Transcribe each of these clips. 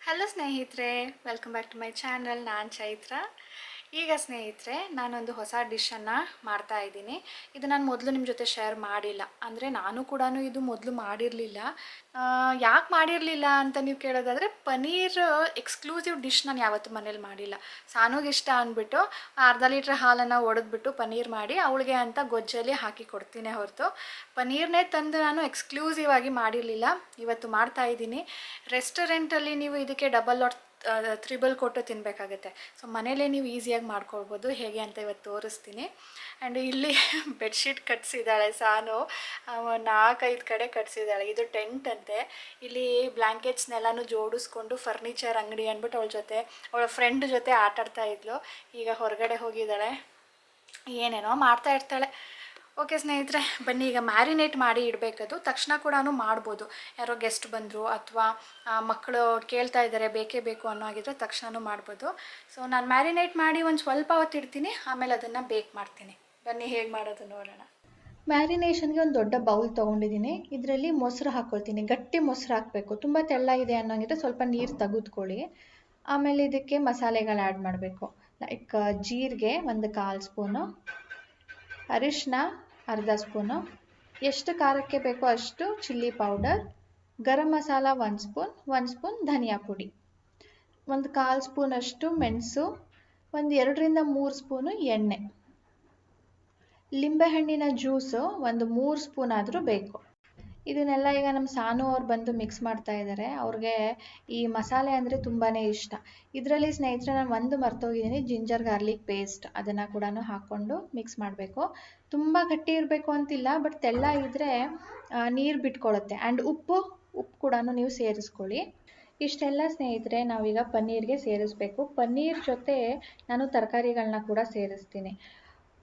Hello ಸ್ನೇಹಿತರೆ, welcome back to my channel. ನಾನು ಚೈತ್ರ. ಈಗ ಸ್ನೇಹಿತರೆ, ನಾನೊಂದು ಹೊಸ ಡಿಶನ್ನು ಮಾಡ್ತಾ ಇದ್ದೀನಿ. ಇದು ನಾನು ಮೊದಲು ನಿಮ್ಮ ಜೊತೆ ಶೇರ್ ಮಾಡಿಲ್ಲ. ಅಂದರೆ ನಾನು ಕೂಡ ಇದು ಮೊದಲು ಮಾಡಿರಲಿಲ್ಲ. ಯಾಕೆ ಮಾಡಿರಲಿಲ್ಲ ಅಂತ ನೀವು ಕೇಳೋದಾದರೆ, ಪನ್ನೀರ್ ಎಕ್ಸ್ಕ್ಲೂಸಿವ್ ಡಿಶ್ ನಾನು ಯಾವತ್ತೂ ಮನೇಲಿ ಮಾಡಿಲ್ಲ. ಸಾನುಗೆ ಇಷ್ಟ ಅಂದ್ಬಿಟ್ಟು ಅರ್ಧ ಲೀಟ್ರ್ ಹಾಲನ್ನು ಒಡೆದ್ಬಿಟ್ಟು ಪನ್ನೀರ್ ಮಾಡಿ ಅವಳಿಗೆ ಅಂತ ಗೊಜ್ಜಲ್ಲಿ ಹಾಕಿ ಕೊಡ್ತೀನಿ ಹೊರತು ಪನ್ನೀರ್ನೇ ತಂದು ನಾನು ಎಕ್ಸ್ಕ್ಲೂಸಿವ್ ಆಗಿ ಮಾಡಿರಲಿಲ್ಲ. ಇವತ್ತು ಮಾಡ್ತಾ ಇದ್ದೀನಿ. ರೆಸ್ಟೋರೆಂಟಲ್ಲಿ ನೀವು ಇದಕ್ಕೆ ಡಬಲ್ ಆರ್ ತ್ರಿಬಲ್ ಕೊಟ್ಟು ತಿನ್ನಬೇಕಾಗುತ್ತೆ. ಸೊ ಮನೇಲೇ ನೀವು ಈಸಿಯಾಗಿ ಮಾಡ್ಕೊಳ್ಬೋದು. ಹೇಗೆ ಅಂತ ಇವತ್ತು ತೋರಿಸ್ತೀನಿ. ಆ್ಯಂಡ್ ಇಲ್ಲಿ ಬೆಡ್ಶೀಟ್ ಕಟ್ಸಿದ್ದಾಳೆ ಸಾನು, 4-5 ಕಡೆ ಕಟ್ಸಿದ್ದಾಳೆ. ಇದು ಟೆಂಟ್ ಅಂತೆ. ಇಲ್ಲಿ ಬ್ಲ್ಯಾಂಕೆಟ್ಸ್ನೆಲ್ಲನೂ ಜೋಡಿಸ್ಕೊಂಡು ಫರ್ನಿಚರ್ ಅಂಗಡಿ ಅಂದ್ಬಿಟ್ಟು ಅವಳ ಫ್ರೆಂಡ್ ಜೊತೆ ಆಟಾಡ್ತಾ ಇದ್ಲು. ಈಗ ಹೊರಗಡೆ ಹೋಗಿದ್ದಾಳೆ, ಏನೇನೋ ಮಾಡ್ತಾ ಇರ್ತಾಳೆ. ಓಕೆ ಸ್ನೇಹಿತರೆ, ಬನ್ನಿ ಈಗ ಮ್ಯಾರಿನೇಟ್ ಮಾಡಿ ಇಡಬೇಕದು. ತಕ್ಷಣ ಕೂಡ ಮಾಡ್ಬೋದು. ಯಾರೋ ಗೆಸ್ಟ್ ಬಂದರು ಅಥವಾ ಮಕ್ಕಳು ಕೇಳ್ತಾ ಇದ್ದಾರೆ ಬೇಕೇ ಬೇಕು ಅನ್ನೋ ಆಗಿದ್ರೆ ತಕ್ಷಣ ಮಾಡ್ಬೋದು. ಸೊ ನಾನು ಮ್ಯಾರಿನೇಟ್ ಮಾಡಿ ಒಂದು ಸ್ವಲ್ಪ ಹೊತ್ತು ಇಡ್ತೀನಿ, ಆಮೇಲೆ ಅದನ್ನು ಬೇಕ್ ಮಾಡ್ತೀನಿ. ಬನ್ನಿ ಹೇಗೆ ಮಾಡೋದು ನೋಡೋಣ. ಮ್ಯಾರಿನೇಷನ್ಗೆ ಒಂದು ದೊಡ್ಡ ಬೌಲ್ ತೊಗೊಂಡಿದ್ದೀನಿ. ಇದರಲ್ಲಿ ಮೊಸರು ಹಾಕ್ಕೊಳ್ತೀನಿ. ಗಟ್ಟಿ ಮೊಸರು ಹಾಕಬೇಕು. ತುಂಬ ತೆಳ್ಳಗಿದೆ ಅನ್ನೋಂಗಿದ್ರೆ ಸ್ವಲ್ಪ ನೀರು ತೆಗೆದುಕೊಳ್ಳಿ. ಆಮೇಲೆ ಇದಕ್ಕೆ ಮಸಾಲೆಗಳು ಆ್ಯಡ್ ಮಾಡಬೇಕು. ಲೈಕ್ ಜೀರಿಗೆ 1/4 ಸ್ಪೂನು, ಅರಿಶಿನ ಅರ್ಧ ಸ್ಪೂನು, ಎಷ್ಟು ಖಾರಕ್ಕೆ ಬೇಕೋ ಅಷ್ಟು chilli powder, garam masala 1 spoon ಧನಿಯಾ ಪುಡಿ, 1/4 ಸ್ಪೂನಷ್ಟು ಮೆಣಸು, 2-3 ಸ್ಪೂನು ಎಣ್ಣೆ, ಲಿಂಬೆಹಣ್ಣಿನ ಜ್ಯೂಸು 3 ಸ್ಪೂನ್ ಆದರೂ ಬೇಕು. ಇದನ್ನೆಲ್ಲ ಈಗ ನಮ್ಮ ಸಾನು ಅವ್ರು ಬಂದು ಮಿಕ್ಸ್ ಮಾಡ್ತಾ ಇದ್ದಾರೆ. ಅವ್ರಿಗೆ ಈ ಮಸಾಲೆ ಅಂದರೆ ತುಂಬಾ ಇಷ್ಟ. ಇದರಲ್ಲಿ ಸ್ನೇಹಿತರೆ ನಾನು ಒಂದು ಮರ್ತೋಗಿದ್ದೀನಿ, ಜಿಂಜರ್ ಗಾರ್ಲಿಕ್ ಪೇಸ್ಟ್. ಅದನ್ನು ಕೂಡ ಹಾಕ್ಕೊಂಡು ಮಿಕ್ಸ್ ಮಾಡಬೇಕು. ತುಂಬ ಗಟ್ಟಿ ಇರಬೇಕು ಅಂತಿಲ್ಲ, ಬಟ್ ತೆಳ್ಳ ಇದ್ದರೆ ನೀರು ಬಿಟ್ಕೊಳ್ಳುತ್ತೆ. ಆ್ಯಂಡ್ ಉಪ್ಪು ಕೂಡ ನೀವು ಸೇರಿಸ್ಕೊಳ್ಳಿ. ಇಷ್ಟೆಲ್ಲ ಸ್ನೇಹಿತರೆ ನಾವೀಗ ಪನ್ನೀರ್ಗೆ ಸೇರಿಸ್ಬೇಕು. ಪನ್ನೀರ್ ಜೊತೆ ನಾನು ತರಕಾರಿಗಳನ್ನ ಕೂಡ ಸೇರಿಸ್ತೀನಿ.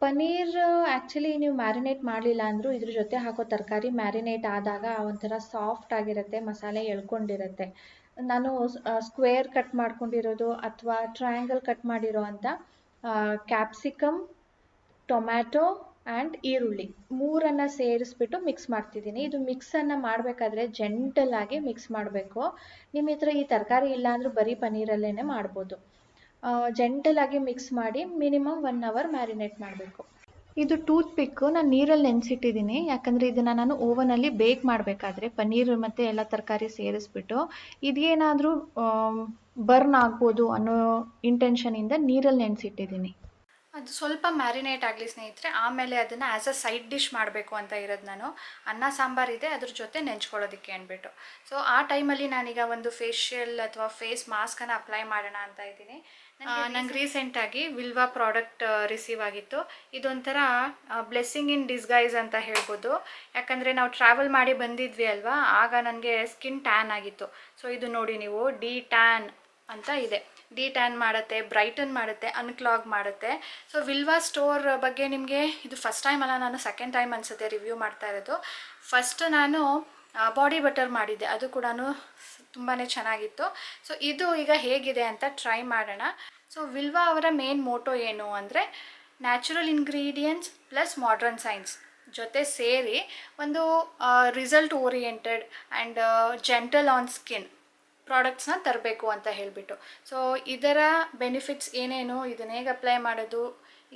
ಪನ್ನೀರ್ ಆ್ಯಕ್ಚುಲಿ ನೀವು ಮ್ಯಾರಿನೇಟ್ ಮಾಡಲಿಲ್ಲ ಅಂದರೂ ಇದ್ರ ಜೊತೆ ಹಾಕೋ ತರಕಾರಿ ಮ್ಯಾರಿನೇಟ್ ಆದಾಗ ಒಂಥರ ಸಾಫ್ಟ್ ಆಗಿರುತ್ತೆ, ಮಸಾಲೆ ಎಳ್ಕೊಂಡಿರುತ್ತೆ. ನಾನು ಸ್ಕ್ವೇರ್ ಕಟ್ ಮಾಡ್ಕೊಂಡಿರೋದು ಅಥವಾ ಟ್ರಯಾಂಗಲ್ ಕಟ್ ಮಾಡಿರೋ ಅಂಥ ಕ್ಯಾಪ್ಸಿಕಮ್, ಟೊಮ್ಯಾಟೊ ಆ್ಯಂಡ್ ಈರುಳ್ಳಿ 3 ಸೇರಿಸ್ಬಿಟ್ಟು ಮಿಕ್ಸ್ ಮಾಡ್ತಿದ್ದೀನಿ. ಇದು ಮಿಕ್ಸನ್ನು ಮಾಡಬೇಕಾದ್ರೆ ಜೆಂಟಲಾಗಿ ಮಿಕ್ಸ್ ಮಾಡಬೇಕು. ನಿಮ್ಮ ಹತ್ರ ಈ ತರಕಾರಿ ಇಲ್ಲ ಅಂದರೂ ಬರೀ ಪನ್ನೀರಲ್ಲೇ ಮಾಡ್ಬೋದು. ಜೆಂಟಲಾಗಿ ಮಿಕ್ಸ್ ಮಾಡಿ ಮಿನಿಮಮ್ 1 ಅವರ್ ಮ್ಯಾರಿನೇಟ್ ಮಾಡಬೇಕು. ಇದು ಟೂತ್ ಪಿಕ್ಕು ನಾನು ನೀರಲ್ಲಿ ನೆನೆಸಿಟ್ಟಿದ್ದೀನಿ. ಯಾಕಂದರೆ ಇದನ್ನು ನಾನು ಓವನಲ್ಲಿ ಬೇಕ್ ಮಾಡಬೇಕಾದ್ರೆ ಪನ್ನೀರ್ ಮತ್ತು ಎಲ್ಲ ತರಕಾರಿ ಸೇರಿಸ್ಬಿಟ್ಟು ಇದೇನಾದರೂ ಬರ್ನ್ ಆಗ್ಬೋದು ಅನ್ನೋ ಇಂಟೆನ್ಷನಿಂದ ನೀರಲ್ಲಿ ನೆನೆಸಿಟ್ಟಿದ್ದೀನಿ. ಅದು ಸ್ವಲ್ಪ ಮ್ಯಾರಿನೇಟ್ ಆಗಲಿ ಸ್ನೇಹಿತರೆ, ಆಮೇಲೆ ಅದನ್ನು ಆ್ಯಸ್ ಅ ಸೈಡ್ ಡಿಶ್ ಮಾಡಬೇಕು ಅಂತ ಇರೋದು. ನಾನು ಅನ್ನ ಸಾಂಬಾರಿದೆ ಅದ್ರ ಜೊತೆ ನೆಂಚ್ಕೊಳ್ಳೋದಕ್ಕೆ ಅಂದ್ಬಿಟ್ಟು. ಸೊ ಆ ಟೈಮಲ್ಲಿ ನಾನೀಗ ಒಂದು ಫೇಶಿಯಲ್ ಅಥವಾ ಫೇಸ್ ಮಾಸ್ಕನ್ನು ಅಪ್ಲೈ ಮಾಡೋಣ ಅಂತ ಇದ್ದೀನಿ. ನಂಗೆ ರೀಸೆಂಟಾಗಿ ವಿಲ್ವಾ ಪ್ರಾಡಕ್ಟ್ ರಿಸೀವ್ ಆಗಿತ್ತು. ಇದೊಂಥರ ಬ್ಲೆಸ್ಸಿಂಗ್ ಇನ್ ಡಿಸ್ಗೈಸ್ ಅಂತ ಹೇಳ್ಬೋದು. ಯಾಕಂದರೆ ನಾವು ಟ್ರಾವೆಲ್ ಮಾಡಿ ಬಂದಿದ್ವಿ ಅಲ್ವಾ, ಆಗ ನನಗೆ ಸ್ಕಿನ್ ಟ್ಯಾನ್ ಆಗಿತ್ತು. ಸೊ ಇದು ನೋಡಿ ನೀವು, ಡಿ ಟ್ಯಾನ್ ಅಂತ ಇದೆ. ಡಿ ಟ್ಯಾನ್ ಮಾಡುತ್ತೆ, ಬ್ರೈಟನ್ ಮಾಡುತ್ತೆ, ಅನ್ಕ್ಲಾಗ್ ಮಾಡುತ್ತೆ. ಸೊ ವಿಲ್ವಾ ಸ್ಟೋರ್ ಬಗ್ಗೆ ನಿಮಗೆ ಇದು ಫಸ್ಟ್ ಟೈಮ್ ಅಲ್ಲ, ನಾನು ಸೆಕೆಂಡ್ ಟೈಮ್ ಅನಿಸುತ್ತೆ ರಿವ್ಯೂ ಮಾಡ್ತಾ ಇರೋದು. ಫಸ್ಟ್ ನಾನು ಬಾಡಿ ಬಟರ್ ಮಾಡಿದ್ದೆ, ಅದು ಕೂಡ ತುಂಬಾ ಚೆನ್ನಾಗಿತ್ತು. ಸೊ ಇದು ಈಗ ಹೇಗಿದೆ ಅಂತ ಟ್ರೈ ಮಾಡೋಣ. ಸೊ ವಿಲ್ವಾ ಅವರ ಮೇನ್ ಮೋಟೋ ಏನು ಅಂದರೆ natural ingredients plus modern science ಜೊತೆ ಸೇರಿ ಒಂದು result oriented and gentle on skin ಪ್ರಾಡಕ್ಟ್ಸ್ನ ತರಬೇಕು ಅಂತ ಹೇಳಿಬಿಟ್ಟು. ಸೊ ಇದರ ಬೆನಿಫಿಟ್ಸ್ ಏನೇನು, ಇದನ್ನ ಹೇಗೆ ಅಪ್ಲೈ ಮಾಡೋದು,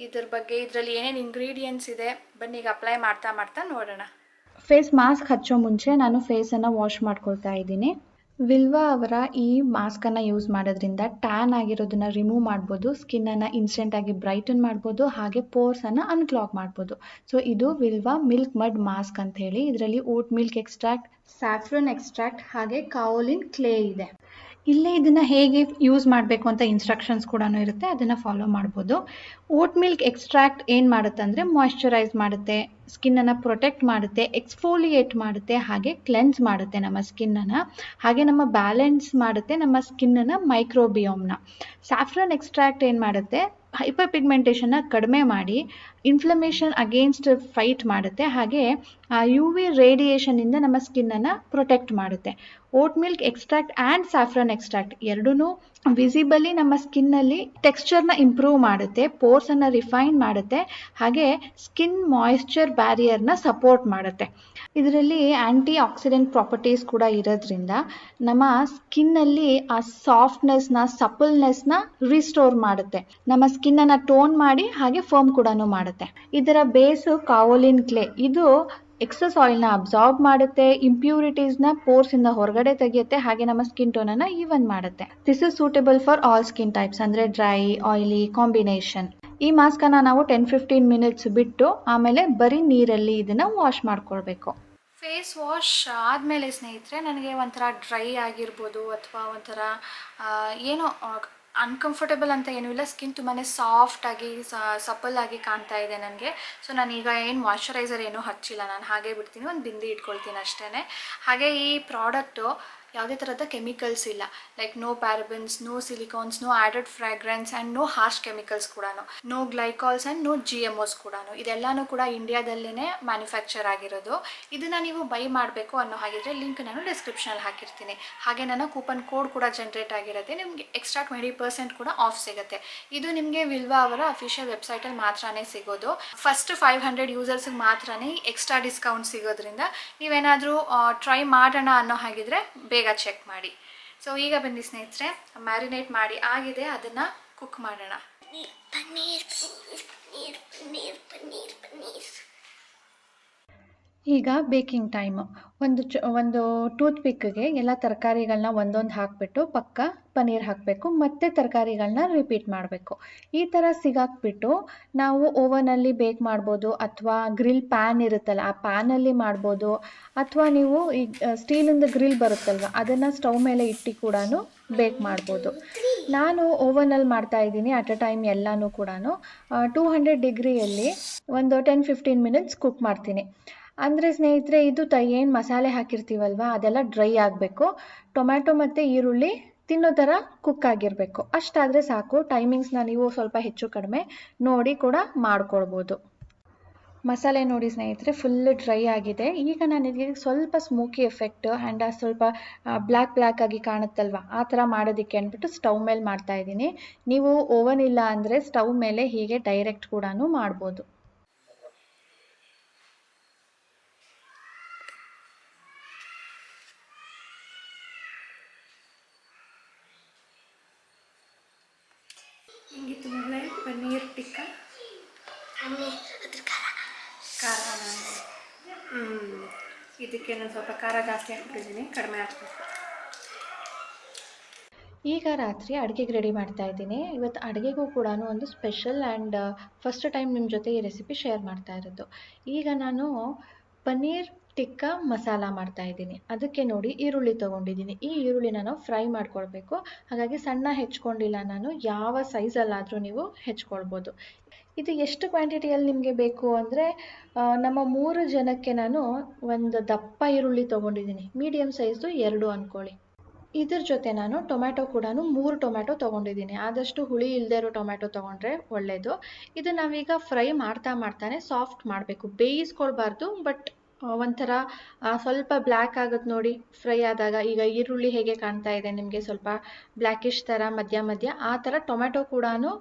ಇದ್ರ ಬಗ್ಗೆ ಇದರಲ್ಲಿ ಏನೇನು ಇಂಗ್ರೀಡಿಯೆಂಟ್ಸ್ ಇದೆ, ಬನ್ನಿ ಈಗ ಅಪ್ಲೈ ಮಾಡ್ತಾ ನೋಡೋಣ. ಫೇಸ್ ಮಾಸ್ಕ್ ಹಚ್ಚೋ ಮುಂಚೆ ನಾನು ಫೇಸನ್ನು ವಾಶ್ ಮಾಡ್ಕೊಳ್ತಾ ಇದ್ದೀನಿ. ವಿಲ್ವಾ ಅವರ ಈ ಮಾಸ್ಕನ್ನು ಯೂಸ್ ಮಾಡೋದ್ರಿಂದ ಟ್ಯಾನ್ ಆಗಿರೋದನ್ನ ರಿಮೂವ್ ಮಾಡ್ಬೋದು, ಸ್ಕಿನ್ನನ್ನು ಇನ್ಸ್ಟೆಂಟಾಗಿ ಬ್ರೈಟನ್ ಮಾಡ್ಬೋದು, ಹಾಗೆ ಪೋರ್ಸನ್ನು ಅನ್ಕ್ಲಾಗ್ ಮಾಡ್ಬೋದು. ಸೊ ಇದು ವಿಲ್ವಾ ಮಿಲ್ಕ್ ಮಡ್ ಮಾಸ್ಕ್ ಅಂತ ಹೇಳಿ. ಇದರಲ್ಲಿ vote milk extract, saffron extract ಹಾಗೆ ಕಾವೋಲಿನ್ ಕ್ಲೇ ಇದೆ. ಇಲ್ಲೇ ಇದನ್ನು ಹೇಗೆ ಯೂಸ್ ಮಾಡಬೇಕು ಅಂತ ಇನ್ಸ್ಟ್ರಕ್ಷನ್ಸ್ ಕೂಡ ಇರುತ್ತೆ, ಅದನ್ನು ಫಾಲೋ ಮಾಡ್ಬೋದು. ಓಟ್ ಮಿಲ್ಕ್ ಎಕ್ಸ್ಟ್ರಾಕ್ಟ್ ಏನು ಮಾಡುತ್ತೆ ಅಂದರೆ ಮಾಯ್ಶ್ಚರೈಸ್ ಮಾಡುತ್ತೆ, ಸ್ಕಿನ್ನನ್ನು ಪ್ರೊಟೆಕ್ಟ್ ಮಾಡುತ್ತೆ, ಎಕ್ಸ್ಫೋಲಿಯೇಟ್ ಮಾಡುತ್ತೆ, ಹಾಗೆ ಕ್ಲೆನ್ಸ್ ಮಾಡುತ್ತೆ ನಮ್ಮ ಸ್ಕಿನ್ನನ್ನು, ಹಾಗೆ ನಮ್ಮ ಬ್ಯಾಲೆನ್ಸ್ ಮಾಡುತ್ತೆ ನಮ್ಮ ಸ್ಕಿನ್ನನ್ನು, ಮೈಕ್ರೋಬಿಯೋಮ್ನ. ಸ್ಯಾಫ್ರನ್ ಎಕ್ಸ್ಟ್ರಾಕ್ಟ್ ಏನು ಮಾಡುತ್ತೆ, ಹೈಪರ್ ಪಿಗ್ಮೆಂಟೇಷನ್ನ ಕಡಿಮೆ ಮಾಡಿ ಇನ್ಫ್ಲಮೇಷನ್ ಅಗೇನ್ಸ್ಟ್ ಫೈಟ್ ಮಾಡುತ್ತೆ, ಹಾಗೆ UV ರೇಡಿಯೇಷನಿಂದ ನಮ್ಮ ಸ್ಕಿನ್ನನ್ನು ಪ್ರೊಟೆಕ್ಟ್ ಮಾಡುತ್ತೆ. Vote milk extract and saffron extract ಎರಡೂ ವಿಸಿಬಲಿ ನಮ್ಮ ಸ್ಕಿನ್ನಲ್ಲಿ ಟೆಕ್ಸ್ಚರ್ನ ಇಂಪ್ರೂವ್ ಮಾಡುತ್ತೆ, ಪೋರ್ಸನ್ನು ರಿಫೈನ್ ಮಾಡುತ್ತೆ, ಹಾಗೆ ಸ್ಕಿನ್ ಮಾಯಿಶ್ಚರ್ ಬ್ಯಾರಿಯರ್ನ ಸಪೋರ್ಟ್ ಮಾಡುತ್ತೆ. ಇದರಲ್ಲಿ ಆ್ಯಂಟಿ ಆಕ್ಸಿಡೆಂಟ್ ಪ್ರಾಪರ್ಟೀಸ್ ಕೂಡ ಇರೋದ್ರಿಂದ ನಮ್ಮ ಸ್ಕಿನ್ನಲ್ಲಿ ಆ ಸಾಫ್ಟ್ನೆಸ್ನ ಸಪಲ್ನೆಸ್ನ ರಿಸ್ಟೋರ್ ಮಾಡುತ್ತೆ. ನಮ್ಮ ಸ್ಕಿನ್ನನ್ನು ಟೋನ್ ಮಾಡಿ ಹಾಗೆ ಫರ್ಮ್ ಕೂಡ ಮಾಡುತ್ತೆ. ಇದರ ಬೇಸು ಕಾವೋಲಿನ್ ಕ್ಲೇ. ಇದು ಎಕ್ಸಸ್ ಆಯಿಲ್ನ ಅಬ್ಸಾರ್ಬ್ ಮಾಡುತ್ತೆ, ಇಂಪ್ಯೂರಿಟೀಸ್ನ ಪೋರ್ಸಿಂದ ಹೊರಗಡೆ ತೆಗೆಯುತ್ತೆ, ಹಾಗೆ ನಮ್ಮ ಸ್ಕಿನ್ ಟೋನನ್ನು ಈವನ್ ಮಾಡುತ್ತೆ. This is suitable for all skin types, ಅಂದರೆ ಡ್ರೈ, ಆಯಿಲಿ ಕಾಂಬಿನೇಷನ್. ಈ ಮಾಸ್ಕನ್ನು ನಾವು 10-15 ಮಿನಿಟ್ಸ್ ಬಿಟ್ಟು ಆಮೇಲೆ ಬರೀ ನೀರಲ್ಲಿ ಇದನ್ನು ವಾಶ್ ಮಾಡ್ಕೊಳ್ಬೇಕು. ಫೇಸ್ ವಾಶ್ ಆದಮೇಲೆ ಸ್ನೇಹಿತರೆ ನನಗೆ ಒಂಥರ ಡ್ರೈ ಆಗಿರ್ಬೋದು ಅಥವಾ ಒಂಥರ ಏನೋ ಅನ್ಕಂಫರ್ಟೇಬಲ್ ಅಂತ ಏನೂ ಇಲ್ಲ. ಸ್ಕಿನ್ ತುಂಬಾ ಸಾಫ್ಟಾಗಿ ಸಪಲ್ ಆಗಿ ಕಾಣ್ತಾ ಇದೆ ನನಗೆ. ಸೊ ನಾನೀಗ ಏನು ಮಾಯ್ಶ್ಚರೈಸರ್ ಏನೂ ಹಚ್ಚಿಲ್ಲ, ನಾನು ಹಾಗೆ ಬಿಡ್ತೀನಿ, ಒಂದು ಬಿಂದಿ ಇಟ್ಕೊಳ್ತೀನಿ ಅಷ್ಟೇ. ಹಾಗೆ ಈ ಪ್ರಾಡಕ್ಟು ಯಾವುದೇ ಥರದ ಕೆಮಿಕಲ್ಸ್ ಇಲ್ಲ, like no parabens, no silicones, no added fragrance and no harsh chemicals ಕೂಡ, no glycols and no GMOs ಕೂಡ. ಇದೆಲ್ಲನೂ ಕೂಡ ಇಂಡಿಯಾದಲ್ಲೇ ಮ್ಯಾನುಫ್ಯಾಕ್ಚರ್ ಆಗಿರೋದು. ಇದನ್ನು ನೀವು ಬೈ ಮಾಡಬೇಕು ಅನ್ನೋ ಹಾಗಿದ್ರೆ ಲಿಂಕ್ ನಾನು ಡಿಸ್ಕ್ರಿಪ್ಷನಲ್ಲಿ ಹಾಕಿರ್ತೀನಿ. ಹಾಗೆ ನನ್ನ ಕೂಪನ್ ಕೋಡ್ ಕೂಡ ಜನ್ರೇಟ್ ಆಗಿರುತ್ತೆ, ನಿಮಗೆ ಎಕ್ಸ್ಟ್ರಾ 20% ಕೂಡ ಆಫ್ ಸಿಗುತ್ತೆ. ಇದು ನಿಮಗೆ ವಿಲ್ವಾ ಅವರ ಅಫಿಷಿಯಲ್ ವೆಬ್ಸೈಟಲ್ಲಿ ಮಾತ್ರನೇ ಸಿಗೋದು. ಫಸ್ಟ್ 500 ಯೂಸರ್ಸ್ಗೆ ಮಾತ್ರನೇ ಎಕ್ಸ್ಟ್ರಾ ಡಿಸ್ಕೌಂಟ್ ಸಿಗೋದ್ರಿಂದ ನೀವೇನಾದರೂ ಟ್ರೈ ಮಾಡೋಣ ಅನ್ನೋ ಹಾಗಿದ್ರೆ ಬೇಗ ಚೆಕ್ ಮಾಡಿ. ಸೊ ಈಗ ಬನ್ನಿ ಸ್ನೇಹಿತರೆ, ಮ್ಯಾರಿನೇಟ್ ಮಾಡಿ ಆಗಿದೆ, ಅದನ್ನು ಕುಕ್ ಮಾಡೋಣ. ಈಗ ಬೇಕಿಂಗ್ ಟೈಮು. ಒಂದು ಟೂತ್ ಪಿಕ್ಗೆ ಎಲ್ಲ ತರಕಾರಿಗಳನ್ನ ಒಂದೊಂದು ಹಾಕಿಬಿಟ್ಟು ಪಕ್ಕ ಪನ್ನೀರ್ ಹಾಕಬೇಕು, ಮತ್ತು ತರಕಾರಿಗಳನ್ನ ರಿಪೀಟ್ ಮಾಡಬೇಕು. ಈ ಥರ ಸಿಗಾಕ್ಬಿಟ್ಟು ನಾವು ಓವನಲ್ಲಿ ಬೇಕ್ ಮಾಡ್ಬೋದು, ಅಥವಾ ಗ್ರಿಲ್ ಪ್ಯಾನ್ ಇರುತ್ತಲ್ಲ ಆ ಪ್ಯಾನಲ್ಲಿ ಮಾಡ್ಬೋದು, ಅಥವಾ ನೀವು ಈ ಸ್ಟೀಲಿಂದ ಗ್ರಿಲ್ ಬರುತ್ತಲ್ವ ಅದನ್ನು ಸ್ಟವ್ ಮೇಲೆ ಇಟ್ಟು ಕೂಡ ಬೇಕ್ ಮಾಡ್ಬೋದು. ನಾನು ಓವನಲ್ಲಿ ಮಾಡ್ತಾ ಇದ್ದೀನಿ ಅಟ್ ಅ ಟೈಮ್ ಎಲ್ಲನೂ ಕೂಡ 200 ಡಿಗ್ರಿಯಲ್ಲಿ ಒಂದು 10-15 ಮಿನಿಟ್ಸ್ ಕುಕ್ ಮಾಡ್ತೀನಿ. ಅಂದರೆ ಸ್ನೇಹಿತರೆ ಇದು ಏನು ಮಸಾಲೆ ಹಾಕಿರ್ತೀವಲ್ವ ಅದೆಲ್ಲ ಡ್ರೈ ಆಗಬೇಕು. ಟೊಮ್ಯಾಟೊ ಮತ್ತು ಈರುಳ್ಳಿ ತಿನ್ನೋ ಥರ ಕುಕ್ ಆಗಿರಬೇಕು, ಅಷ್ಟಾದರೆ ಸಾಕು. ಟೈಮಿಂಗ್ಸ್ನ ನೀವು ಸ್ವಲ್ಪ ಹೆಚ್ಚು ಕಡಿಮೆ ನೋಡಿ ಕೂಡ ಮಾಡ್ಕೊಳ್ಬೋದು. ಮಸಾಲೆ ನೋಡಿ ಸ್ನೇಹಿತರೆ ಫುಲ್ ಡ್ರೈ ಆಗಿದೆ. ಈಗ ನಾನು ಇದಕ್ಕೆ ಸ್ವಲ್ಪ ಸ್ಮೋಕಿ ಎಫೆಕ್ಟ್ ಆ್ಯಂಡ್ ಸ್ವಲ್ಪ ಬ್ಲ್ಯಾಕ್ ಆಗಿ ಕಾಣುತ್ತಲ್ವ ಆ ಥರ ಮಾಡೋದಕ್ಕೆ ಅಂದ್ಬಿಟ್ಟು ಸ್ಟವ್ ಮೇಲೆ ಮಾಡ್ತಾ ಇದ್ದೀನಿ. ನೀವು ಓವನ್ ಇಲ್ಲ ಅಂದರೆ ಸ್ಟವ್ ಮೇಲೆ ಹೀಗೆ ಡೈರೆಕ್ಟ್ ಕೂಡ ಮಾಡ್ಬೋದು. ಹಿಂಗಿತ್ತು ಮೇಲೆ ಪನ್ನೀರ್ ಟಿಕ್ಕ ಖಾರ. ಇದಕ್ಕೆ ನಾನು ಸ್ವಲ್ಪ ಖಾರ ಜಾಸ್ತಿ ಹಾಕ್ಬಿಟ್ಟಿದ್ದೀನಿ, ಕಡಿಮೆ ಹಾಕ್ಬೇಕು. ಈಗ ರಾತ್ರಿ ಅಡುಗೆಗೆ ರೆಡಿ ಮಾಡ್ತಾ ಇದ್ದೀನಿ. ಇವತ್ತು ಅಡುಗೆಗೂ ಕೂಡ ಒಂದು ಸ್ಪೆಷಲ್ ಆ್ಯಂಡ್ ಫಸ್ಟ್ ಟೈಮ್ ನಿಮ್ಮ ಜೊತೆ ಈ ರೆಸಿಪಿ ಶೇರ್ ಮಾಡ್ತಾ ಇರೋದು. ಈಗ ನಾನು ಪನ್ನೀರ್ ಟಿಕ್ಕಾ ಮಸಾಲ ಮಾಡ್ತಾ ಇದ್ದೀನಿ. ಅದಕ್ಕೆ ನೋಡಿ ಈರುಳ್ಳಿ ತೊಗೊಂಡಿದ್ದೀನಿ. ಈ ಈರುಳ್ಳಿ ನಾನು ಫ್ರೈ ಮಾಡ್ಕೊಳ್ಬೇಕು, ಹಾಗಾಗಿ ಸಣ್ಣ ಹೆಚ್ಕೊಂಡಿಲ್ಲ ನಾನು. ಯಾವ ಸೈಜಲ್ಲಾದರೂ ನೀವು ಹೆಚ್ಕೊಳ್ಬೋದು. ಇದು ಎಷ್ಟು ಕ್ವಾಂಟಿಟಿಯಲ್ಲಿ ನಿಮಗೆ ಬೇಕು ಅಂದರೆ ನಮ್ಮ 3 ಜನಕ್ಕೆ ನಾನು ಒಂದು ದಪ್ಪ ಈರುಳ್ಳಿ ತೊಗೊಂಡಿದ್ದೀನಿ, ಮೀಡಿಯಮ್ ಸೈಜು 2 ಅಂದ್ಕೊಳ್ಳಿ. ಇದ್ರ ಜೊತೆ ನಾನು ಟೊಮ್ಯಾಟೊ ಕೂಡ 3 ಟೊಮ್ಯಾಟೊ ತೊಗೊಂಡಿದ್ದೀನಿ. ಆದಷ್ಟು ಹುಳಿ ಇಲ್ಲದೆ ಇರೋ ಟೊಮ್ಯಾಟೊ ತೊಗೊಂಡ್ರೆ ಒಳ್ಳೆಯದು. ಇದು ನಾವೀಗ ಫ್ರೈ ಮಾಡ್ತಾನೆ ಸಾಫ್ಟ್ ಮಾಡಬೇಕು, ಬೇಯಿಸ್ಕೊಳ್ಬಾರ್ದು. ಬಟ್ ಒಂಥರ ಸ್ವಲ್ಪ ಬ್ಲ್ಯಾಕ್ ಆಗುತ್ತೆ ನೋಡಿ ಫ್ರೈ ಆದಾಗ. ಈಗ ಈರುಳ್ಳಿ ಹೇಗೆ ಕಾಣ್ತಾ ಇದೆ ನಿಮಗೆ, ಸ್ವಲ್ಪ ಬ್ಲ್ಯಾಕಿಶ್ ಥರ ಮಧ್ಯ ಆ ಥರ ಟೊಮ್ಯಾಟೊ ಕೂಡ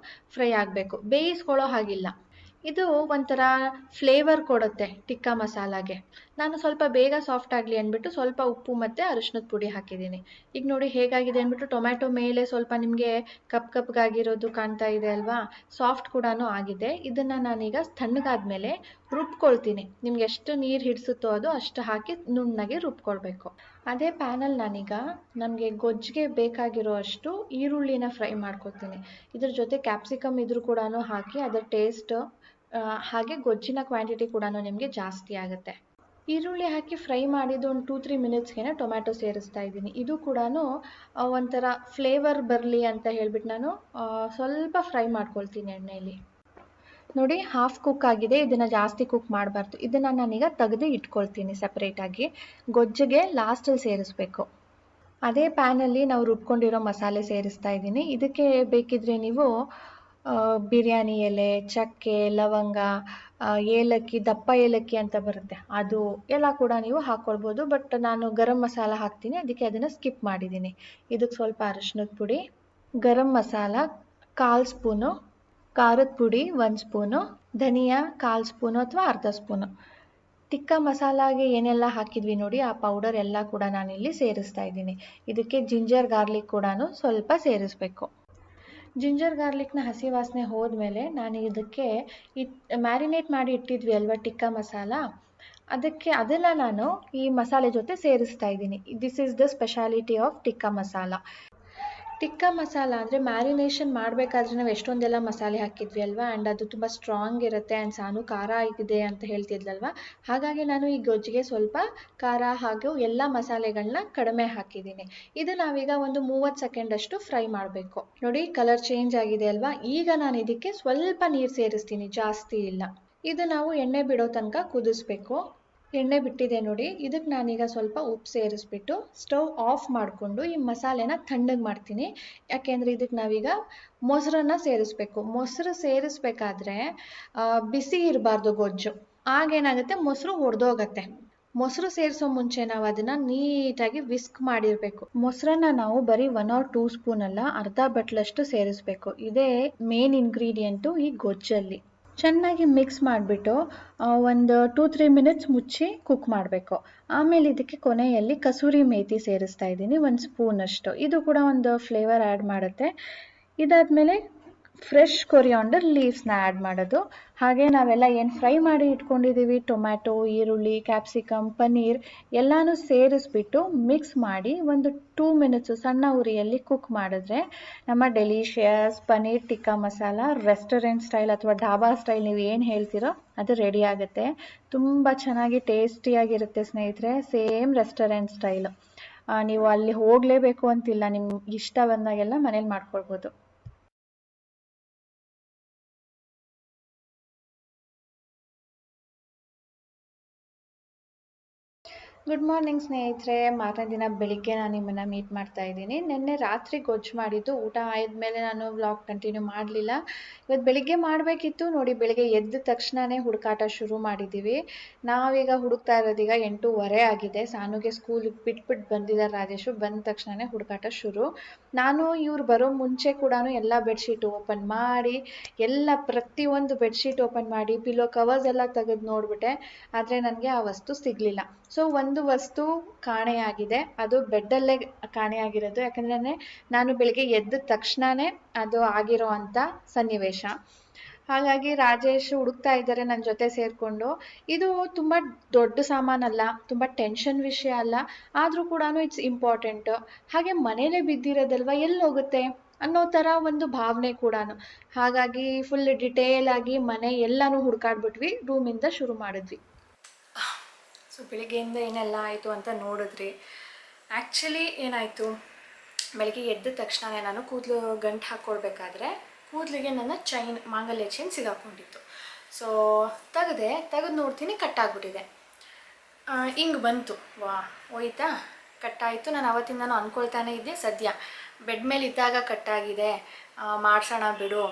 ಫ್ರೈ ಆಗಬೇಕು, ಬೇಯಿಸ್ಕೊಳ್ಳೋ ಹಾಗಿಲ್ಲ. ಇದು ಒಂಥರ ಫ್ಲೇವರ್ ಕೊಡುತ್ತೆ ಟಿಕ್ಕಾ ಮಸಾಲಾಗೆ. ನಾನು ಸ್ವಲ್ಪ ಬೇಗ ಸಾಫ್ಟ್ ಆಗಲಿ ಅಂದ್ಬಿಟ್ಟು ಸ್ವಲ್ಪ ಉಪ್ಪು ಮತ್ತು ಅರಿಶಿನದ ಪುಡಿ ಹಾಕಿದ್ದೀನಿ. ಈಗ ನೋಡಿ ಹೇಗಾಗಿದೆ ಅಂದ್ಬಿಟ್ಟು ಟೊಮ್ಯಾಟೊ ಮೇಲೆ ಸ್ವಲ್ಪ ನಿಮಗೆ ಕಪ್ಗಾಗಿರೋದು ಕಾಣ್ತಾ ಇದೆ ಅಲ್ವಾ, ಸಾಫ್ಟ್ ಕೂಡ ಆಗಿದೆ. ಇದನ್ನು ನಾನೀಗ ತಣ್ಣಗಾದ್ಮೇಲೆ ರುಬ್ಕೊಳ್ತೀನಿ. ನಿಮ್ಗೆ ಎಷ್ಟು ನೀರು ಹಿಡಿಸುತ್ತೋ ಅದು ಅಷ್ಟು ಹಾಕಿ ನುಣ್ಣಗೆ ರುಬ್ಕೊಳ್ಬೇಕು. ಅದೇ ಪ್ಯಾನಲ್ಲಿ ನಾನೀಗ ನಮಗೆ ಗೊಜ್ಜಿಗೆ ಬೇಕಾಗಿರೋ ಅಷ್ಟು ಈರುಳ್ಳಿನ ಫ್ರೈ ಮಾಡ್ಕೊತೀನಿ. ಇದ್ರ ಜೊತೆ ಕ್ಯಾಪ್ಸಿಕಮ್ ಇದ್ರೂ ಕೂಡ ಹಾಕಿ ಅದರ ಟೇಸ್ಟ್ ಹಾಗೆ ಗೊಜ್ಜಿನ ಕ್ವಾಂಟಿಟಿ ಕೂಡ ನಿಮಗೆ ಜಾಸ್ತಿ ಆಗುತ್ತೆ. ಈರುಳ್ಳಿ ಹಾಕಿ ಫ್ರೈ ಮಾಡಿದ್ದು ಒಂದು 2-3 ಮಿನಿಟ್ಸ್ಗೆ ಟೊಮ್ಯಾಟೊ ಸೇರಿಸ್ತಾ ಇದ್ದೀನಿ. ಇದು ಕೂಡ ಒಂಥರ ಫ್ಲೇವರ್ ಬರಲಿ ಅಂತ ಹೇಳ್ಬಿಟ್ಟು ನಾನು ಸ್ವಲ್ಪ ಫ್ರೈ ಮಾಡ್ಕೊಳ್ತೀನಿ ಎಣ್ಣೆಯಲ್ಲಿ. ನೋಡಿ ಹಾಫ್ ಕುಕ್ ಆಗಿದೆ, ಇದನ್ನು ಜಾಸ್ತಿ ಕುಕ್ ಮಾಡಬಾರ್ದು. ಇದನ್ನು ನಾನೀಗ ತೆಗೆದು ಇಟ್ಕೊಳ್ತೀನಿ ಸಪ್ರೇಟಾಗಿ. ಗೊಜ್ಜಿಗೆ ಲಾಸ್ಟಲ್ಲಿ ಸೇರಿಸ್ಬೇಕು. ಅದೇ ಪ್ಯಾನಲ್ಲಿ ನಾವು ರುಬ್ಕೊಂಡಿರೋ ಮಸಾಲೆ ಸೇರಿಸ್ತಾ ಇದ್ದೀನಿ. ಇದಕ್ಕೆ ಬೇಕಿದ್ರೆ ನೀವು ಬಿರಿಯಾನಿ ಎಲೆ, ಚಕ್ಕೆ, ಲವಂಗ, ಏಲಕ್ಕಿ, ದಪ್ಪ ಏಲಕ್ಕಿ ಅಂತ ಬರುತ್ತೆ ಅದು ಎಲ್ಲ ಕೂಡ ನೀವು ಹಾಕ್ಕೊಳ್ಬೋದು. ಬಟ್ ನಾನು ಗರಂ ಮಸಾಲ ಹಾಕ್ತೀನಿ, ಅದಕ್ಕೆ ಅದನ್ನು ಸ್ಕಿಪ್ ಮಾಡಿದ್ದೀನಿ. ಇದಕ್ಕೆ ಸ್ವಲ್ಪ ಅರಿಶಿನದ ಪುಡಿ, ಗರಂ ಮಸಾಲ 1/4 ಸ್ಪೂನು, ಖಾರದ ಪುಡಿ 1 ಸ್ಪೂನು, ಧನಿಯಾ 1/4 ಸ್ಪೂನು ಅಥವಾ ಅರ್ಧ ಸ್ಪೂನು. ಟಿಕ್ಕಾ ಮಸಾಲಾಗೆ ಏನೆಲ್ಲ ಹಾಕಿದ್ವಿ ನೋಡಿ ಆ ಪೌಡರ್ ಎಲ್ಲ ಕೂಡ ನಾನಿಲ್ಲಿ ಸೇರಿಸ್ತಾ ಇದ್ದೀನಿ. ಇದಕ್ಕೆ ಜಿಂಜರ್ ಗಾರ್ಲಿಕ್ ಕೂಡ ಸ್ವಲ್ಪ ಸೇರಿಸ್ಬೇಕು. ಜಿಂಜರ್ ಗಾರ್ಲಿಕ್ನ ಹಸಿ ವಾಸನೆ ಹೋದ್ಮೇಲೆ ನಾನು ಇದಕ್ಕೆ ಮ್ಯಾರಿನೇಟ್ ಮಾಡಿ ಇಟ್ಟಿದ್ವಿ ಅಲ್ವಾ ಟಿಕ್ಕಾ ಮಸಾಲ, ಅದನ್ನು ನಾನು ಈ ಮಸಾಲೆ ಜೊತೆ ಸೇರಿಸ್ತಾ ಇದ್ದೀನಿ. This is the speciality of tikka masala. Tikka masala ಅಂದರೆ ಮ್ಯಾರಿನೇಷನ್ ಮಾಡಬೇಕಾದ್ರೆ ನಾವು ಎಷ್ಟೊಂದೆಲ್ಲ ಮಸಾಲೆ ಹಾಕಿದ್ವಿ ಅಲ್ವಾ, ಆ್ಯಂಡ್ ಅದು ತುಂಬ ಸ್ಟ್ರಾಂಗ್ ಇರುತ್ತೆ ಆ್ಯಂಡ್ ಸಾನು ಖಾರ ಆಗಿದೆ ಅಂತ ಹೇಳ್ತಿದ್ಲಲ್ವ, ಹಾಗಾಗಿ ನಾನು ಈ ಗೊಜ್ಜಿಗೆ ಸ್ವಲ್ಪ ಖಾರ ಹಾಗೂ ಎಲ್ಲ ಮಸಾಲೆಗಳನ್ನ ಕಡಿಮೆ ಹಾಕಿದ್ದೀನಿ. ಇದು ನಾವೀಗ ಒಂದು 30 ಸೆಕೆಂಡಷ್ಟು ಫ್ರೈ ಮಾಡಬೇಕು. ನೋಡಿ ಕಲರ್ ಚೇಂಜ್ ಆಗಿದೆ ಅಲ್ವಾ. ಈಗ ನಾನು ಇದಕ್ಕೆ ಸ್ವಲ್ಪ ನೀರು ಸೇರಿಸ್ತೀನಿ, ಜಾಸ್ತಿ ಇಲ್ಲ. ಇದು ನಾವು ಎಣ್ಣೆ ಬಿಡೋ ತನಕ ಕುದಿಸ್ಬೇಕು. ಎಣ್ಣೆ ಬಿಟ್ಟಿದೆ ನೋಡಿ. ಇದಕ್ಕೆ ನಾನೀಗ ಸ್ವಲ್ಪ ಉಪ್ಪು ಸೇರಿಸ್ಬಿಟ್ಟು ಸ್ಟವ್ ಆಫ್ ಮಾಡಿಕೊಂಡು ಈ ಮಸಾಲೆನ ತಣ್ಣಗೆ ಮಾಡ್ತೀನಿ. ಯಾಕೆಂದರೆ ಇದಕ್ಕೆ ನಾವೀಗ ಮೊಸರನ್ನ ಸೇರಿಸ್ಬೇಕು. ಮೊಸರು ಸೇರಿಸ್ಬೇಕಾದ್ರೆ ಬಿಸಿ ಇರಬಾರ್ದು ಗೊಜ್ಜು, ಆಗೇನಾಗುತ್ತೆ ಮೊಸರು ಒಡೆದೋಗತ್ತೆ. ಮೊಸರು ಸೇರಿಸೋ ಮುಂಚೆ ನಾವು ಅದನ್ನು ನೀಟಾಗಿ ವಿಸ್ಕ್ ಮಾಡಿರಬೇಕು. ಮೊಸರನ್ನ ನಾವು ಬರೀ 1 or 2 ಸ್ಪೂನ್ ಅಲ್ಲ, ಅರ್ಧ ಬಟ್ಲಷ್ಟು ಸೇರಿಸ್ಬೇಕು. ಇದೇ ಮೇನ್ ಇಂಗ್ರೀಡಿಯೆಂಟು ಈ ಗೊಜ್ಜಲ್ಲಿ. ಚೆನ್ನಾಗಿ ಮಿಕ್ಸ್ ಮಾಡಿಬಿಟ್ಟು ಒಂದು 2-3 ಮಿನಿಟ್ಸ್ ಮುಚ್ಚಿ ಕುಕ್ ಮಾಡಬೇಕು. ಆಮೇಲೆ ಇದಕ್ಕೆ ಕೊನೆಯಲ್ಲಿ ಕಸೂರಿ ಮೇಥಿ ಸೇರಿಸ್ತಾ ಇದ್ದೀನಿ 1 ಸ್ಪೂನಷ್ಟು. ಇದು ಕೂಡ ಒಂದು ಫ್ಲೇವರ್ ಆ್ಯಡ್ ಮಾಡುತ್ತೆ. ಇದಾದಮೇಲೆ ಫ್ರೆಶ್ ಕೊರಿಯಾಂಡರ್ ಲೀವ್ಸ್ನ ಆ್ಯಡ್ ಮಾಡೋದು. ಹಾಗೆ ನಾವೆಲ್ಲ ಏನು ಫ್ರೈ ಮಾಡಿ ಇಟ್ಕೊಂಡಿದ್ದೀವಿ ಟೊಮ್ಯಾಟೊ, ಈರುಳ್ಳಿ, ಕ್ಯಾಪ್ಸಿಕಮ್, ಪನ್ನೀರ್ ಎಲ್ಲನೂ ಸೇರಿಸ್ಬಿಟ್ಟು ಮಿಕ್ಸ್ ಮಾಡಿ ಒಂದು 2 ಮಿನಿಟ್ಸು ಸಣ್ಣ ಉರಿಯಲ್ಲಿ ಕುಕ್ ಮಾಡಿದ್ರೆ ನಮ್ಮ delicious paneer tikka masala restaurant style ಅಥವಾ ಢಾಬಾ ಸ್ಟೈಲ್ ನೀವು ಏನು ಹೇಳ್ತೀರೋ ಅದು ರೆಡಿ ಆಗುತ್ತೆ. ತುಂಬ ಚೆನ್ನಾಗಿ ಟೇಸ್ಟಿಯಾಗಿರುತ್ತೆ ಸ್ನೇಹಿತರೆ, ಸೇಮ್ ರೆಸ್ಟೋರೆಂಟ್ ಸ್ಟೈಲು. ನೀವು ಅಲ್ಲಿ ಹೋಗಲೇಬೇಕು ಅಂತಿಲ್ಲ, ನಿಮ್ಗೆ ಇಷ್ಟ ಬಂದಾಗೆಲ್ಲ ಮನೇಲಿ ಮಾಡ್ಕೊಳ್ಬೋದು. ಗುಡ್ ಮಾರ್ನಿಂಗ್ ಸ್ನೇಹಿತರೆ. ಮಾರನೇ ದಿನ ಬೆಳಿಗ್ಗೆ ನಾನು ನಿಮ್ಮನ್ನು ಮೀಟ್ ಮಾಡ್ತಾ ಇದ್ದೀನಿ. ನಿನ್ನೆ ರಾತ್ರಿ ಗೊಜ್ಜು ಮಾಡಿದ್ದು, ಊಟ ಆದಮೇಲೆ ನಾನು ವ್ಲಾಗ್ ಕಂಟಿನ್ಯೂ ಮಾಡಲಿಲ್ಲ. ಇವತ್ತು ಬೆಳಿಗ್ಗೆ ಮಾಡಬೇಕಿತ್ತು ನೋಡಿ. ಬೆಳಿಗ್ಗೆ ಎದ್ದ ತಕ್ಷಣವೇ ಹುಡುಕಾಟ ಶುರು ಮಾಡಿದ್ದೀವಿ. ನಾವೀಗ ಹುಡುಕ್ತಾ ಇರೋದೀಗ 8:15 ಆಗಿದೆ. ಸಾನುಗೆ ಸ್ಕೂಲಿಗೆ ಬಿಟ್ಬಿಟ್ಟು ಬಂದಿದ್ದಾರೆ ರಾಜೇಶು. ಬಂದ ತಕ್ಷಣವೇ ಹುಡುಕಾಟ ಶುರು. ನಾನು ಇವ್ರು ಬರೋ ಮುಂಚೆ ಕೂಡ ಎಲ್ಲ ಬೆಡ್ಶೀಟ್ ಓಪನ್ ಮಾಡಿ, ಪ್ರತಿಯೊಂದು ಬೆಡ್ಶೀಟ್ ಓಪನ್ ಮಾಡಿ ಪಿಲ್ಲೋ ಕವರ್ಸ್ ಎಲ್ಲ ತೆಗೆದು ನೋಡಿಬಿಟ್ಟೆ. ಆದರೆ ನನಗೆ ಆ ವಸ್ತು ಸಿಗಲಿಲ್ಲ. ಸೊ ಒಂದು ವಸ್ತು ಕಾಣೆಯಾಗಿದೆ, ಅದು ಬೆಡ್ಡಲ್ಲೇ ಕಾಣೆಯಾಗಿರೋದು. ಯಾಕಂದರೆ ನಾನು ಬೆಳಿಗ್ಗೆ ಎದ್ದ ತಕ್ಷಣವೇ ಅದು ಆಗಿರೋ ಅಂಥ ಸನ್ನಿವೇಶ. ಹಾಗಾಗಿ ರಾಜೇಶ್ ಹುಡುಕ್ತಾ ಇದ್ದಾರೆ ನನ್ನ ಜೊತೆ ಸೇರಿಕೊಂಡು. ಇದು ತುಂಬ ದೊಡ್ಡ ಸಾಮಾನಲ್ಲ, ತುಂಬ ಟೆನ್ಷನ್ ವಿಷಯ ಅಲ್ಲ, ಆದರೂ ಕೂಡ ಇಟ್ಸ್ ಇಂಪಾರ್ಟೆಂಟು. ಹಾಗೆ ಮನೇಲೇ ಬಿದ್ದಿರೋದಲ್ವ, ಎಲ್ಲಿ ಹೋಗುತ್ತೆ ಅನ್ನೋ ಥರ ಒಂದು ಭಾವನೆ ಕೂಡ. ಹಾಗಾಗಿ ಫುಲ್ ಡಿಟೇಲ್ ಆಗಿ ಮನೆ ಎಲ್ಲನೂ ಹುಡುಕಾಡ್ಬಿಟ್ವಿ. ರೂಮಿಂದ ಶುರು ಮಾಡಿದ್ವಿ. ಸೊ ಬೆಳಿಗ್ಗೆಯಿಂದ ಏನೆಲ್ಲ ಆಯಿತು ಅಂತ ನೋಡಿದ್ರಿ. ಆ್ಯಕ್ಚುಲಿ ಏನಾಯಿತು, ಬೆಳಗ್ಗೆ ಎದ್ದ ತಕ್ಷಣವೇ ನಾನು ಕೂದಲು ಗಂಟು ಹಾಕ್ಕೊಳ್ಬೇಕಾದ್ರೆ ಕೂದಲಿಗೆ ನನ್ನ ಮಾಂಗಲ್ಯ ಚೈನ್ ಸಿಗಾಕೊಂಡಿತ್ತು. ಸೊ ತೆಗೆದು ನೋಡ್ತೀನಿ, ಕಟ್ಟಾಗ್ಬಿಟ್ಟಿದೆ. ಹಿಂಗೆ ಬಂತು, ಹೋಯ್ತಾ, ಕಟ್ಟಾಯಿತು. ನಾನು ಅವತ್ತಿಂದನೂ ಅಂದ್ಕೊಳ್ತಾನೆ ಇದ್ದೆ, ಸದ್ಯ ಬೆಡ್ ಮೇಲೆ ಇದ್ದಾಗ ಕಟ್ಟಾಗಿದೆ, ಮಾಡ್ಸೋಣ ಬಿಡು.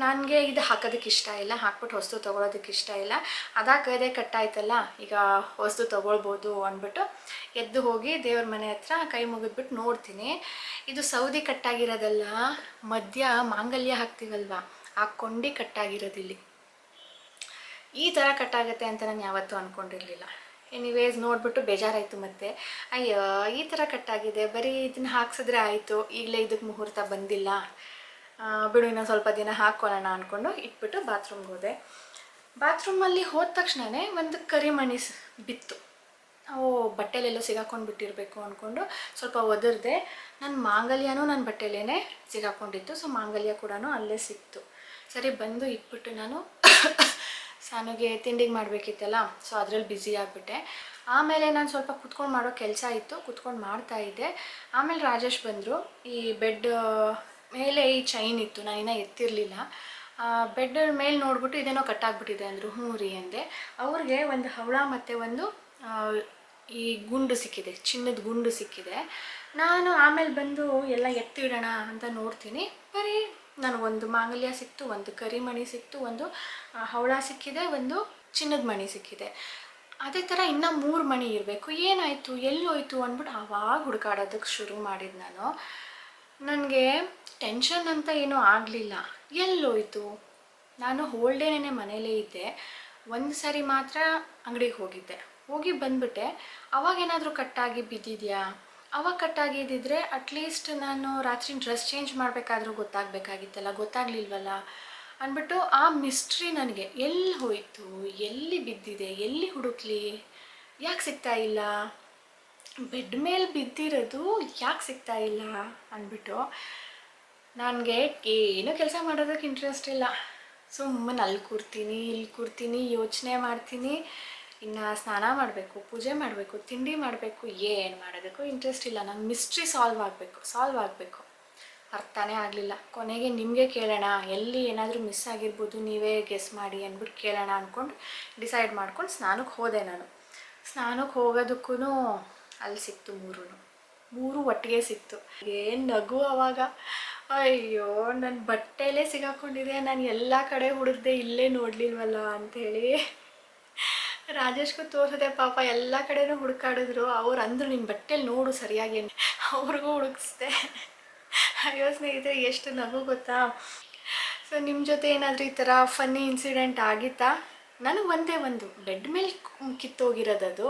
ನನಗೆ ಇದು ಹಾಕೋದಕ್ಕೆ ಇಷ್ಟ ಇಲ್ಲ, ಹಾಕ್ಬಿಟ್ಟು ಹೊಸ್ತು ತೊಗೊಳೋದಕ್ಕೆ ಇಷ್ಟ ಇಲ್ಲ. ಅದಾಕದೇ ಕಟ್ಟಾಯ್ತಲ್ಲ, ಈಗ ಹೊಸ್ತು ತೊಗೊಳ್ಬೋದು ಅಂದ್ಬಿಟ್ಟು ಎದ್ದು ಹೋಗಿ ದೇವ್ರ ಮನೆ ಹತ್ರ ಕೈ ಮುಗಿದ್ಬಿಟ್ಟು ನೋಡ್ತೀನಿ. ಇದು ಸೌದಿ ಕಟ್ಟಾಗಿರೋದಲ್ಲ, ಮಧ್ಯ ಮಾಂಗಲ್ಯ ಹಾಕ್ತೀವಲ್ವ ಆ ಕೊಂಡಿ ಕಟ್ಟಾಗಿರೋದಿಲ್ಲಿ. ಈ ಥರ ಕಟ್ಟಾಗುತ್ತೆ ಅಂತ ನಾನು ಯಾವತ್ತೂ ಅಂದ್ಕೊಂಡಿರಲಿಲ್ಲ. ಎನಿವೇಸ್ ನೋಡಿಬಿಟ್ಟು ಬೇಜಾರಾಯಿತು. ಮತ್ತು ಅಯ್ಯೋ ಈ ಥರ ಕಟ್ಟಾಗಿದೆ, ಬರೀ ಇದನ್ನು ಹಾಕ್ಸಿದ್ರೆ ಆಯಿತು, ಈಗಲೇ ಇದಕ್ಕೆ ಮುಹೂರ್ತ ಬಂದಿಲ್ಲ, ಬಿಡು ಇನ್ನೂ ಸ್ವಲ್ಪ ದಿನ ಹಾಕ್ಕೊಳ್ಳೋಣ ಅಂದ್ಕೊಂಡು ಇಟ್ಬಿಟ್ಟು ಬಾತ್ರೂಮ್ಗೆ ಹೋದೆ. ಬಾತ್ರೂಮಲ್ಲಿ ಹೋದ ತಕ್ಷಣವೇ ಒಂದು ಕರಿಮಣಿ ಬಿತ್ತು. ಬಟ್ಟೆಲೆಲ್ಲೋ ಸಿಗಾಕೊಂಡು ಬಿಟ್ಟಿರಬೇಕು ಅಂದ್ಕೊಂಡು ಸ್ವಲ್ಪ ಒದರಿದೆ. ನನ್ನ ಮಾಂಗಲ್ಯನೂ ನನ್ನ ಬಟ್ಟೆಲೇ ಸಿಗಾಕೊಂಡಿತ್ತು. ಸೊ ಮಾಂಗಲ್ಯ ಕೂಡ ಅಲ್ಲೇ ಸಿಕ್ತು. ಸರಿ ಬಂದು ಇಟ್ಬಿಟ್ಟು ನಾನು ಸಾನುಗೆ ತಿಂಡಿಗೆ ಮಾಡಬೇಕಿತ್ತಲ್ಲ, ಸೊ ಅದರಲ್ಲಿ ಬ್ಯುಸಿ ಆಗಿಬಿಟ್ಟೆ. ಆಮೇಲೆ ನಾನು ಸ್ವಲ್ಪ ಕುತ್ಕೊಂಡು ಮಾಡೋ ಕೆಲಸ ಇತ್ತು, ಕುತ್ಕೊಂಡು ಮಾಡ್ತಾಯಿದ್ದೆ. ಆಮೇಲೆ ರಾಜೇಶ್ ಬಂದರು. ಈ ಬೆಡ್ ಮೇಲೆ ಈ ಚೈನ್ ಇತ್ತು, ನಾನಿನ್ನೂ ಎತ್ತಿರಲಿಲ್ಲ. ಬೆಡ್ ಮೇಲೆ ನೋಡ್ಬಿಟ್ಟು ಇದೇನೋ ಕಟ್ಟಾಗ್ಬಿಟ್ಟಿದೆ ಅಂದರು. ಹ್ಞೂ ರೀ ಅಂದೆ. ಅವ್ರಿಗೆ ಒಂದು ಹವಳ ಮತ್ತು ಒಂದು ಈ ಗುಂಡು ಸಿಕ್ಕಿದೆ, ಚಿನ್ನದ ಗುಂಡು ಸಿಕ್ಕಿದೆ. ನಾನು ಆಮೇಲೆ ಬಂದು ಎಲ್ಲ ಎತ್ತಿಡೋಣ ಅಂತ ನೋಡ್ತೀನಿ, ಬರೀ ನನಗೊಂದು ಮಾಂಗಲ್ಯ ಸಿಕ್ತು, ಒಂದು ಕರಿಮಣಿ ಸಿಕ್ತು, ಒಂದು ಹವಳ ಸಿಕ್ಕಿದೆ, ಒಂದು ಚಿನ್ನದ ಮಣಿ ಸಿಕ್ಕಿದೆ. ಅದೇ ಥರ ಇನ್ನೂ 3 ಮಣಿ ಇರಬೇಕು. ಏನಾಯಿತು, ಎಲ್ಲಿ ಹೋಯ್ತು ಅಂದ್ಬಿಟ್ಟು ಆವಾಗ ಹುಡುಕಾಡೋದಕ್ಕೆ ಶುರು ಮಾಡಿದ್ದು ನಾನು. ನನಗೆ ಟೆನ್ಷನ್ ಅಂತ ಏನೂ ಆಗಲಿಲ್ಲ. ಎಲ್ಲೋಯ್ತು? ನಾನು ಹೋಲ್ ಡೇನೇ ಮನೇಲೇ ಇದ್ದೆ. ಒಂದು ಸಾರಿ ಮಾತ್ರ ಅಂಗಡಿಗೆ ಹೋಗಿದ್ದೆ. ಹೋಗಿ ಬಂದುಬಿಟ್ಟೆ. ಅವಾಗೇನಾದರೂ ಕಟ್ಟಾಗಿ ಬಿದ್ದಿದೆಯಾ? ಅವಾಗ ಕಟ್ಟಾಗಿದ್ದಿದ್ರೆ ಅಟ್ಲೀಸ್ಟ್ ನಾನು ರಾತ್ರಿ ಡ್ರೆಸ್ ಚೇಂಜ್ ಮಾಡಬೇಕಾದ್ರೂ ಗೊತ್ತಾಗಬೇಕಾಗಿತ್ತಲ್ಲ, ಗೊತ್ತಾಗಲಿಲ್ವಲ್ಲ ಅಂದ್ಬಿಟ್ಟು ಆ ಮಿಸ್ಟ್ರಿ ನನಗೆ ಎಲ್ಲಿ ಹೋಯಿತು, ಎಲ್ಲಿ ಬಿದ್ದಿದೆ, ಎಲ್ಲಿ ಹುಡುಕ್ಲಿ, ಯಾಕೆ ಸಿಗ್ತಾ ಇಲ್ಲ, ಬೆಡ್ ಮೇಲೆ ಬಿದ್ದಿರೋದು ಯಾಕೆ ಸಿಗ್ತಾ ಇಲ್ಲ ಅಂದ್ಬಿಟ್ಟು ನನಗೆ ಏನೂ ಕೆಲಸ ಮಾಡೋದಕ್ಕೆ ಇಂಟ್ರೆಸ್ಟ್ ಇಲ್ಲ. ಸುಮ್ಮನೆ ಅಲ್ಲಿ ಕೂರ್ತೀನಿ, ಇಲ್ಲಿ ಕೂರ್ತೀನಿ, ಯೋಚನೆ ಮಾಡ್ತೀನಿ. ಇನ್ನು ಸ್ನಾನ ಮಾಡಬೇಕು, ಪೂಜೆ ಮಾಡಬೇಕು, ತಿಂಡಿ ಮಾಡಬೇಕು, ಏನು ಮಾಡೋದಕ್ಕೂ ಇಂಟ್ರೆಸ್ಟ್ ಇಲ್ಲ. ನಂಗೆ ಮಿಸ್ಟ್ರಿ ಸಾಲ್ವ್ ಆಗಬೇಕು. ಅರ್ಥನೇ ಆಗಲಿಲ್ಲ. ಕೊನೆಗೆ ನಿಮಗೆ ಕೇಳೋಣ, ಎಲ್ಲಿ ಏನಾದರೂ ಮಿಸ್ ಆಗಿರ್ಬೋದು, ನೀವೇ ಗೆಸ್ ಮಾಡಿ ಅಂದ್ಬಿಟ್ಟು ಕೇಳೋಣ ಅಂದ್ಕೊಂಡು ಡಿಸೈಡ್ ಮಾಡ್ಕೊಂಡು ಸ್ನಾನಕ್ಕೆ ಹೋದೆ. ನಾನು ಸ್ನಾನಕ್ಕೆ ಹೋಗೋದಕ್ಕೂ ಅಲ್ಲಿ ಸಿಕ್ತು ಮೂರು ಒಟ್ಟಿಗೆ ಸಿಕ್ತು. ಏನು ನಗು ಅವಾಗ. ಅಯ್ಯೋ, ನನ್ನ ಬಟ್ಟೆಲೇ ಸಿಗಾಕೊಂಡಿದೆ, ನಾನು ಎಲ್ಲ ಕಡೆ ಹುಡುಕ್ದೆ, ಇಲ್ಲೇ ನೋಡಲಿಲ್ವಲ್ಲ ಅಂಥೇಳಿ ರಾಜೇಶ್ಗೂ ತೋರಿಸಿದೆ. ಪಾಪ ಎಲ್ಲ ಕಡೆನೂ ಹುಡುಕಾಡಿದ್ರು. ಅವ್ರು ಅಂದರು ನಿಮ್ಮ ಬಟ್ಟೆಲಿ ನೋಡು ಸರಿಯಾಗಿ, ಅವ್ರಿಗೂ ಹುಡುಕಿಸ್ದೆ. ಅಯ್ಯೋ ಸ್ನೇಹಿತರೆ, ಎಷ್ಟು ನಗು ಗೊತ್ತಾ. ಸೊ ನಿಮ್ಮ ಜೊತೆ ಏನಾದರೂ ಈ ಥರ ಫನ್ನಿ ಇನ್ಸಿಡೆಂಟ್ ಆಗಿತ್ತಾ? ನನಗೆ ಒಂದು ಬೆಡ್ ಮೇಲೆ ಕಿತ್ತೋಗಿರೋದದು,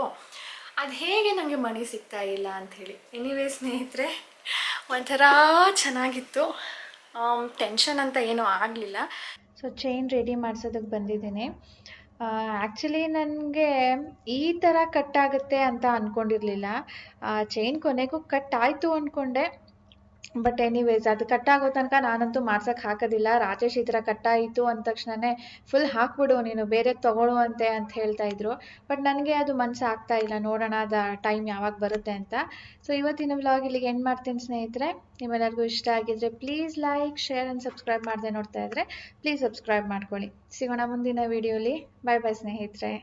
ಅದು ಹೇಗೆ ನನಗೆ ಮಣಿ ಸಿಗ್ತಾ ಇಲ್ಲ ಅಂಥೇಳಿ. ಎನಿವೇ ಸ್ನೇಹಿತರೆ, ಒಂಥರ ಚೆನ್ನಾಗಿತ್ತು. ಟೆನ್ಷನ್ ಅಂತ ಏನೂ ಆಗಲಿಲ್ಲ. ಸೊ ಚೈನ್ ರೆಡಿ ಮಾಡ್ಸೋದಕ್ಕೆ ಬಂದಿದ್ದೀನಿ. ಆ್ಯಕ್ಚುಲಿ ನನಗೆ ಈ ಥರ ಕಟ್ಟಾಗುತ್ತೆ ಅಂತ ಅಂದ್ಕೊಂಡಿರಲಿಲ್ಲ. ಚೈನ್ ಕೊನೆಗೂ ಕಟ್ ಆಯಿತು ಅಂದ್ಕೊಂಡೆ. ಬಟ್ ಎನಿವೇಸ್ ಅದು ಕಟ್ಟಾಗೋ ತನಕ ನಾನಂತೂ ಮಾಡ್ಸೋಕ್ಕೆ ಹಾಕೋದಿಲ್ಲ. ರಾಜೇಶ್ ಈ ಥರ ಕಟ್ಟಾಯಿತು ಅಂದ ತಕ್ಷಣವೇ ಫುಲ್ ಹಾಕ್ಬಿಡು ನೀನು, ಬೇರೆ ತೊಗೊಳ್ಳುವಂತೆ ಅಂತ ಹೇಳ್ತಾ ಇದ್ರು. ಬಟ್ ನನಗೆ ಅದು ಮನಸ್ಸು ಆಗ್ತಾ ಇಲ್ಲ, ನೋಡೋಣ ಅದು ಟೈಮ್ ಯಾವಾಗ ಬರುತ್ತೆ ಅಂತ. ಸೊ ಇವತ್ತಿನ ವ್ಲಾಗ್ ಇಲ್ಲಿಗೆ ಎಂಡ್ ಮಾಡ್ತೀನಿ ಸ್ನೇಹಿತರೆ. ನಿಮ್ಮೆಲ್ಲರಿಗೂ ಇಷ್ಟ ಆಗಿದ್ರೆ please like, share and subscribe ಮಾಡದೆ ನೋಡ್ತಾ ಇದ್ದರೆ ಪ್ಲೀಸ್ ಸಬ್ಸ್ಕ್ರೈಬ್ ಮಾಡ್ಕೊಳ್ಳಿ. ಸಿಗೋಣ ಮುಂದಿನ ವೀಡಿಯೋಲಿ. ಬಾಯ್ ಬಾಯ್ ಸ್ನೇಹಿತರೆ.